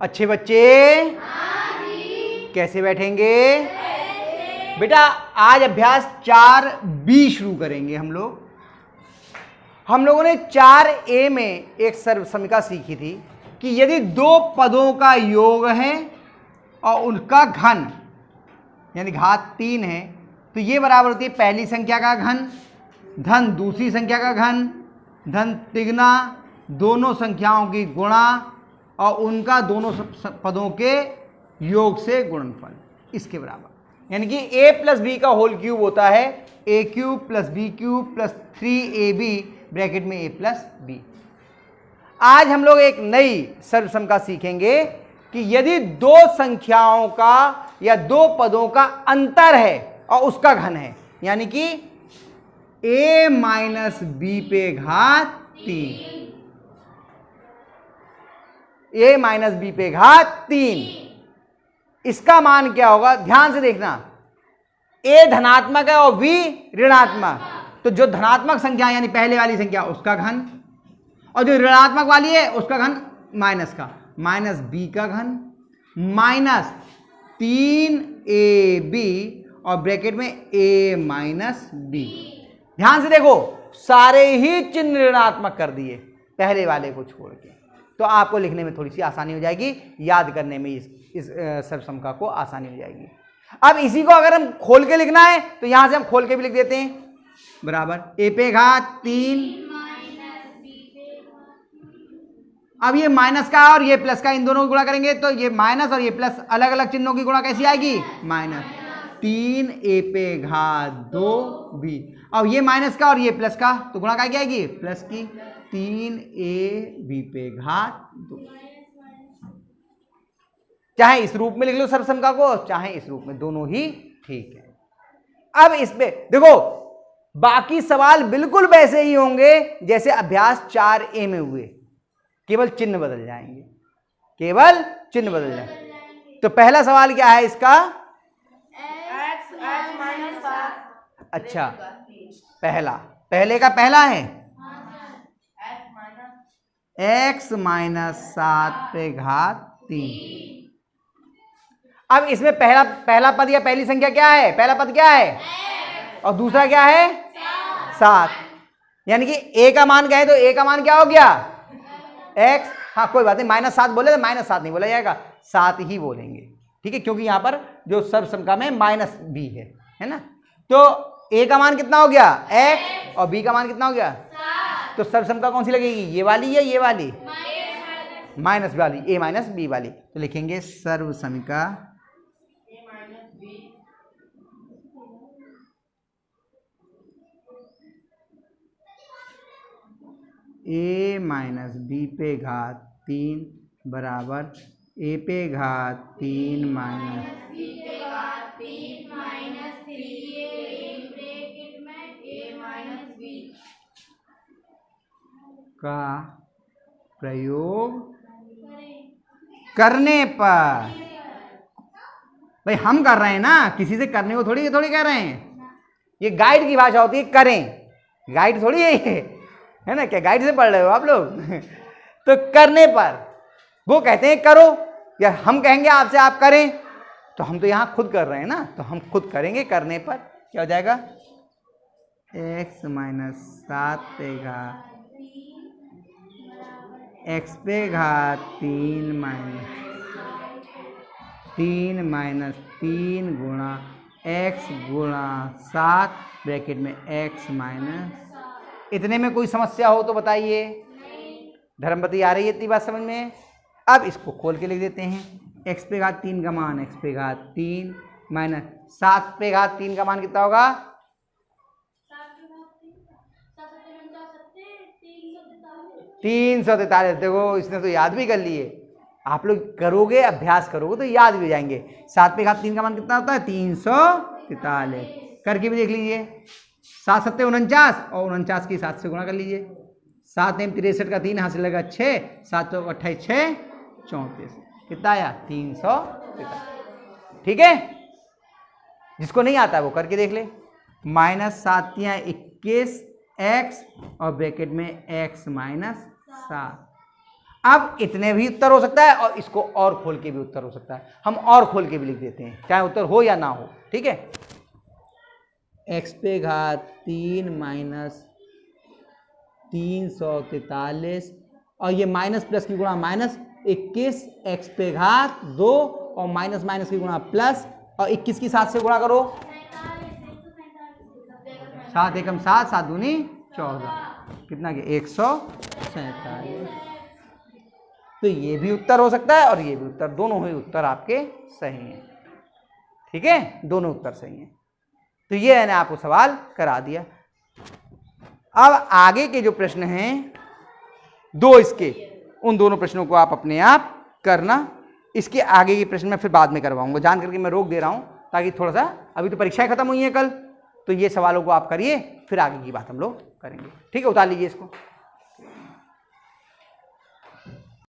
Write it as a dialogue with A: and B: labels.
A: अच्छे बच्चे कैसे बैठेंगे? बेटा आज अभ्यास 4B शुरू करेंगे हम लोग। हम लोगों ने 4A में एक सर्वसमीका सीखी थी कि यदि दो पदों का योग है और उनका घन यानी घात 3 है तो ये बराबर होती है पहली संख्या का घन धन दूसरी संख्या का घन धन तिगुना दोनों संख्याओं की गुणा और उनका दोनों पदों के योग से गुणनफल इसके बराबर। यानी कि a प्लस बी का होल क्यूब होता है a cube plus b cube plus 3ab bracket में a प्लस बी। आज हम लोग एक नई सर्वसमीका सीखेंगे कि यदि दो संख्याओं का या दो पदों का अंतर है और उसका घन है यानी कि a माइनस बी पे घात 3 a माइनस बी पे घात 3 इसका मान क्या होगा? ध्यान से देखना, a धनात्मक है और v ऋणात्मक, तो जो धनात्मक संख्या यानी पहले वाली संख्या उसका घन और जो ऋणात्मक वाली है उसका घन माइनस का माइनस b का घन माइनस 3ab और ब्रैकेट में a माइनस b। ध्यान से देखो सारे ही चिन्ह ऋणात्मक कर दिए पहले वाले को छोड़ के, तो आपको लिखने में थोड़ी सी आसानी हो जाएगी, याद करने में इस सर्वसमीका को आसानी हो जाएगी। अब इसी को अगर हम खोल के लिखना है तो यहां से हम खोल के भी लिख देते हैं बराबर a पे घात 3 अब ये माइनस का और ये प्लस का इन दोनों की गुणा करेंगे तो ये माइनस और ये प्लस अलग अलग चिन्हों की गुणा कैसी आएगी? माइनस 3a पे घात 2b। अब ये माइनस का और ये प्लस का तो गुणा क्या आएगी? प्लस की 3ab पे घात 2। चाहे इस रूप में लिख लो सर्वसमीका को चाहे इस रूप में, दोनों ही ठीक है। अब इसमें देखो बाकी सवाल बिल्कुल वैसे ही होंगे जैसे अभ्यास 4A में हुए, केवल चिन्ह बदल जाएंगे, केवल चिन्ह बदल जाएंगे। तो पहला सवाल क्या है इसका? अच्छा पहले का पहला है x माइनस 7 पे घात 3। अब इसमें पहला पद या पहली संख्या क्या है? पहला पद क्या है और दूसरा क्या है? 7। यानी कि a का मान क्या है तो a का मान क्या हो गया? x। हाँ कोई बात नहीं, -7 बोले तो -7 नहीं बोला जाएगा, 7 ही बोलेंगे, ठीक है, क्योंकि यहां पर जो सर्वसमीका में -b है ना। तो a का मान कितना हो गया? x और b का मान कितना हो गया? 7। तो सर्वसमीका कौन सी लगेगी? ये वाली या ये वाली? माइनस वाली, a माइनस b वाली। तो लिखेंगे सर्वसमीका a माइनस b पे घात 3 बराबर a पे घात 3 माइनस का प्रयोग करने पर, भाई हम कर रहे हैं ना, किसी से करने को थोड़ी कह रहे हैं, ये गाइड की भाषा होती है, करें, गाइड थोड़ी है ना, क्या गाइड से पढ़ रहे हो आप लोग? तो करने पर वो कहते हैं करो, या हम कहेंगे आपसे आप करें, तो हम तो यहां खुद कर रहे हैं ना, तो हम खुद करेंगे। करने पर क्या हो जाएगा? x माइनस 7 पे घात x पे घात 3 माइनस 3 गुणा x गुणा 7 ब्रैकेट में x माइनस। इतने में कोई समस्या हो तो बताइए। धर्मपति आ रही है इतनी बात समझ में? अब इसको खोल के लिख देते हैं। x पे घात 3 का मान x पे घात 3 माइनस 7 पे घात 3 का मान कितना होगा? 343। देखो इसने तो याद भी कर लिए, आप लोग करोगे अभ्यास करोगे तो याद भी हो जाएंगे। 7 पे घात 3 का मान कितना होता है? 343। करके भी देख लीजिए। 7 7 49 और 49 की 7 से गुणा कर लीजिए। 7 में 63 का 3 हासिल लगा 6, 7 28 6 34, कितना आया? 343। ठीक है, जिसको नहीं आता है वो करके देख ले। -7 या 21 x और ब्रैकेट में x माइनस 7। अब इतने भी उत्तर हो सकता है और इसको और खोल के भी उत्तर हो सकता है। हम और खोल के भी लिख देते हैं, चाहे उत्तर हो या ना हो। ठीक है, x पे घात 3 माइनस 343 और ये माइनस प्लस की गुणा माइनस 21 x पे घात 2 और माइनस माइनस की गुणा प्लस और 21 की 7 से गुणा करो, 7 एकम 7, 7 दूनी 14, कितना के 147। तो ये भी उत्तर हो सकता है और ये भी उत्तर, दोनों ही उत्तर आपके सही हैं। ठीक है, दोनों उत्तर सही हैं। तो ये मैंने आपको सवाल करा दिया। अब आगे के जो प्रश्न हैं दो इसके, उन दोनों प्रश्नों को आप अपने आप करना। इसके आगे के प्रश्न मैं फिर बाद में करवाऊंगा, जान करके मैं रोक दे रहा हूं ताकि थोड़ा सा, अभी तो परीक्षाएं खत्म हुई हैं कल, तो ये सवालों को आप करिए, फिर आगे की बात हम लोग करेंगे। ठीक है, उतार लीजिए इसको।